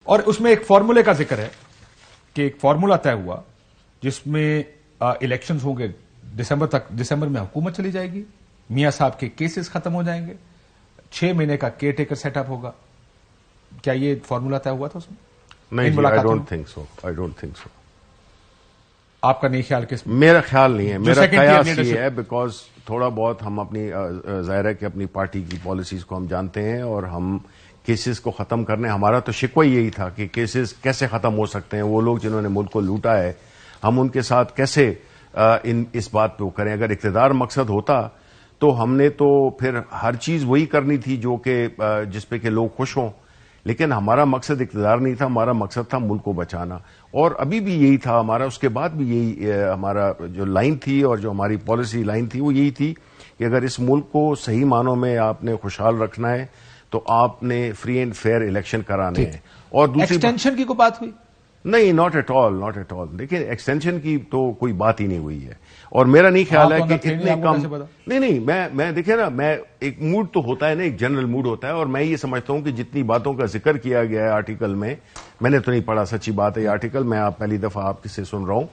اور اس میں ایک فارمولے کا ذکر ہے کہ ایک فارمولا طے ہوا جس میں الیکشنز ہوں گے دسمبر میں حکومت چلی جائے گی، میاں صاحب کے کیسز ختم ہو جائیں گے، 6 مہینے کا کیئر ٹیکر سیٹ اپ ہوگا. کیا یہ فارمولا طے ہوا تھا اس میں؟ نہیں، آئی ڈونٹ تھنک سو. آپ کا نہیں خیال کس میں؟ میرا خیال نہیں ہے، میرا قیاس یہ ہے بیکاز تھوڑا بہت ہم اپنی ظاہر ہے کہ اپنی پارٹی کی پالیسیز کو ہم جانتے ہیں اور ہم کیسز کو ختم کرنے، ہمارا تو شکوہ یہی تھا کہ کیسز کیسے ختم ہو سکتے ہیں، وہ لوگ جنہوں نے ملک کو لوٹا ہے ہم ان کے ساتھ کیسے اس بات پہ وہ کریں. اگر اقتدار مقصد ہوتا تو ہم نے تو پھر ہر چیز وہی کرنی تھی جو کہ جس پہ کہ لوگ خوش ہوں، لیکن ہمارا مقصد اقتدار نہیں تھا، ہمارا مقصد تھا ملک کو بچانا، اور ابھی بھی یہی تھا ہمارا. اس کے بعد بھی یہی ہمارا جو لائن تھی اور جو ہماری پالیسی لائن تھی وہ یہی تھی کہ اگر اس ملک کو صحیح معنوں میں آپ نے خوشحال رکھنا ہے تو آپ نے فری اینڈ فیئر الیکشن کرانے ہیں. اور دوسری ایکسٹینشن کی کوئی بات ہوئی؟ نہیں، ناٹ ایٹ آل. دیکھیں ایکسٹینشن کی تو کوئی بات ہی نہیں ہوئی ہے، اور میرا نہیں خیال ہے کہ اتنے کم. نہیں، میں دیکھیں نا، میں ایک موڈ تو ہوتا ہے نا، ایک جنرل موڈ ہوتا ہے، اور میں یہ سمجھتا ہوں کہ جتنی باتوں کا ذکر کیا گیا ہے آرٹیکل میں نے تو نہیں پڑھا، سچی بات ہے یہ آرٹیکل میں آپ پہلی دفعہ آپ سے سن رہا ہوں،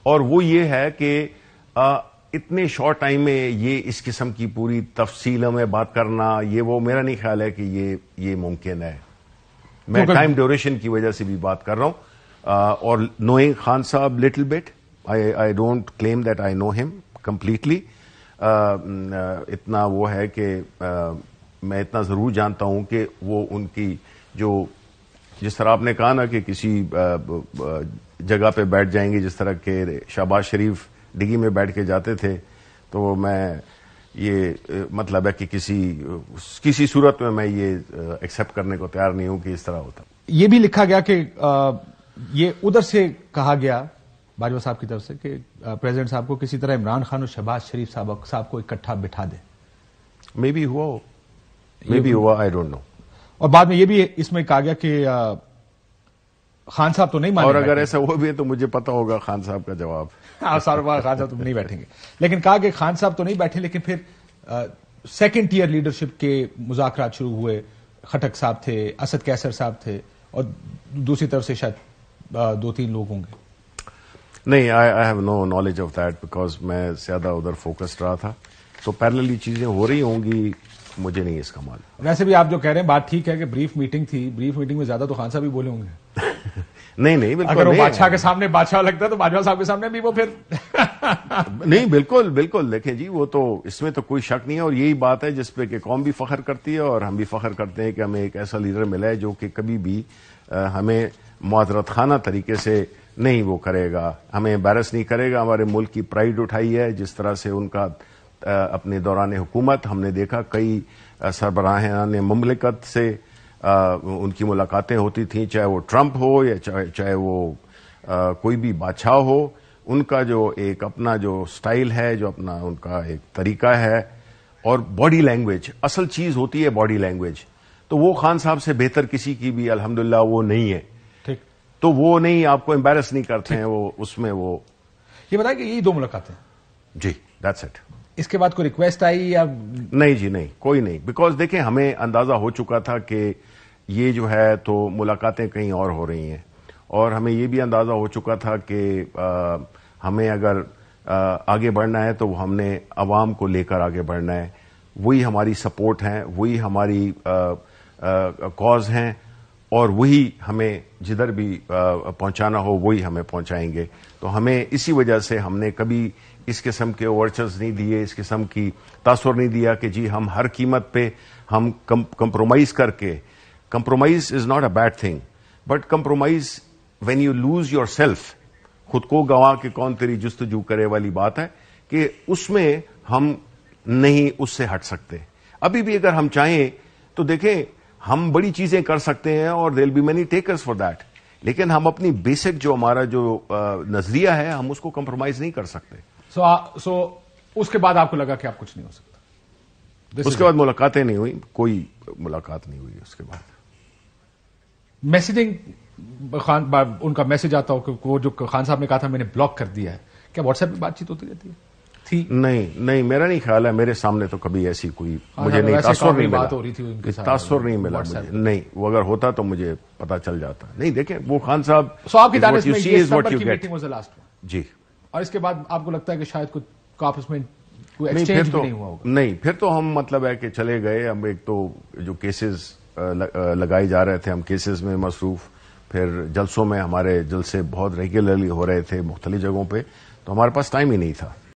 اور وہ یہ ہے کہ اتنے شارٹ ٹائم میں یہ اس قسم کی پوری تفصیلوں میں بات کرنا، یہ وہ میرا نہیں خیال ہے کہ یہ ممکن ہے. میں ٹائم ڈیوریشن کی وجہ سے بھی بات کر رہا ہوں. اور knowing Khan Sahib little bit, I don't claim that I know him completely. اتنا وہ ہے کہ میں اتنا ضرور جانتا ہوں کہ وہ ان کی جو جس طرح آپ نے کہا نا کہ کسی جگہ پہ بیٹھ جائیں گے، جس طرح کہ شہباز شریف ڈگی میں بیٹھ کے جاتے تھے، تو میں یہ مطلب ہے کہ کسی صورت میں یہ ایکسپٹ کرنے کو تیار نہیں ہوں کہ اس طرح ہوتا. یہ بھی لکھا گیا کہ یہ ادھر سے کہا گیا باجوہ صاحب کی طرف سے کہ پریزیڈنٹ صاحب کو کسی طرح عمران خان اور شہباز شریف صاحب کو اکٹھا بٹھا دیں. مے بی ہوا، آئی ڈونٹ نو. اور بعد میں یہ بھی اس میں کہا گیا کہ خان صاحب تو نہیں مانیں گے، اور اگر ایسا ہوا بھی ہے تو مجھے پتا ہوگا خان صاحب کا جواب. خان صاحب تو نہیں بیٹھیں گے، لیکن کہا کہ خان صاحب تو نہیں بیٹھے، لیکن پھر سیکنڈ ٹیئر لیڈرشپ کے مذاکرات شروع ہوئے. خٹک صاحب تھے، اسد کیسر صاحب تھے، اور دوسری طرف سے شاید 2-3 لوگ ہوں گے. نہیں، I have no knowledge of that because میں زیادہ ادھر فوکسڈ رہا تھا، تو پیرللی چیزیں ہو رہی ہوں گی، مجھے نہیں اس کا معلوم. ویسے بھی آپ جو کہہ رہے ہیں بات ٹھیک ہے کہ بریف میٹنگ تھی، بریف میٹنگ میں زیادہ تو خان صاحب بھی بولے ہوں گے. نہیں بالکل، اگر وہ بادشاہ کے سامنے بادشاہ لگتا ہے تو باجوہ صاحب کے سامنے بھی وہ پھر نہیں، بالکل دیکھیں جی، وہ تو اس میں تو کوئی شک نہیں ہے، اور یہی بات ہے جس پہ کہ قوم بھی فخر کرتی ہے اور ہم بھی فخر کرتے ہیں کہ ہمیں ایک ایسا لیڈر ملا ہے جو کہ کبھی بھی ہمیں معذرت خانہ طریقے سے نہیں وہ کرے گا، ہمیں امبیرس نہیں کرے گا. ہمارے ملک کی پرائیڈ اٹھائی ہے، جس طرح سے ان کا اپنے دوران حکومت ہم نے دیکھا کئی سربراہان مملکت سے ان کی ملاقاتیں ہوتی تھیں، چاہے وہ ٹرمپ ہو یا چاہے وہ کوئی بھی بادشاہ ہو. ان کا جو ایک اپنا جو سٹائل ہے، جو اپنا ان کا ایک طریقہ ہے، اور باڈی لینگویج اصل چیز ہوتی ہے. باڈی لینگویج تو وہ خان صاحب سے بہتر کسی کی بھی الحمدللہ وہ نہیں ہے. ٹھیک، تو وہ نہیں، آپ کو امبیرس نہیں کرتے ہیں وہ اس میں. وہ یہ بتائیں کہ یہی 2 ملاقاتیں؟ جی، دیٹس اٹ. اس کے بعد کوئی ریکویسٹ آئی یا نہیں جی؟ نہیں، کوئی نہیں. بیکاز دیکھیں ہمیں اندازہ ہو چکا تھا کہ یہ جو ہے تو ملاقاتیں کہیں اور ہو رہی ہیں، اور ہمیں یہ بھی اندازہ ہو چکا تھا کہ ہمیں اگر آگے بڑھنا ہے تو ہم نے عوام کو لے کر آگے بڑھنا ہے. وہی ہماری سپورٹ ہیں، وہی ہماری کاز ہیں، اور وہی ہمیں جدھر بھی پہنچانا ہو وہی ہمیں پہنچائیں گے. تو ہمیں اسی وجہ سے ہم نے کبھی اس قسم کے اوورچرز نہیں دیے، اس قسم کی تاثر نہیں دیا کہ جی ہم ہر قیمت پہ ہم کمپرومائز کر کے. Compromise is not a bad thing, but compromise when you lose your self, خود کو گنوا کے کون تیری جستجو کرے والی بات ہے کہ اس میں ہم نہیں اس سے ہٹ سکتے. ابھی بھی اگر ہم چاہیں تو دیکھیں ہم بڑی چیزیں کر سکتے ہیں، اور there will be many takers for that, لیکن ہم اپنی بیسک جو ہمارا جو نظریہ ہے ہم اس کو کمپرومائز نہیں کر سکتے. سو اس کے بعد آپ کو لگا کہ آپ کچھ نہیں ہو سکتا؟ اس کے بعد ملاقاتیں نہیں ہوئی، کوئی ملاقات نہیں ہوئی اس کے بعد. میسجنگ ان کا میسج آتا ہو کہ وہ جو خان صاحب نے کہا تھا میں نے بلاک کر دیا ہے، کیا واٹس ایپ پہ بات چیت ہوتی رہتی ہے؟ تھی؟ نہیں میرا نہیں خیال ہے، میرے سامنے تو کبھی ایسی کوئی مجھے نہیں تاثر نہیں بات ہو رہی تھی ان کے ساتھ، تاثر نہیں ملا مجھے، نہیں وہ اگر ہوتا تو مجھے پتا چل جاتا. نہیں دیکھیں وہ خان صاحب آپ کی دانش میں یہ ستمبر کی meeting was the last one, جی، اور اس کے بعد آپ کو لگتا ہے کہ شاید کوئی آپس میں کوئی ایکسچینج بھی نہیں ہوا ہوگا؟ نہیں پھر تو ہم مطلب ہے کہ چلے گئے. ہم ایک تو جو کیسز لگائے جا رہے تھے ہم کیسز میں مصروف، پھر جلسوں میں ہمارے جلسے بہت ریگولرلی ہو رہے تھے مختلف جگہوں پہ، تو ہمارے پاس ٹائم ہی نہیں تھا.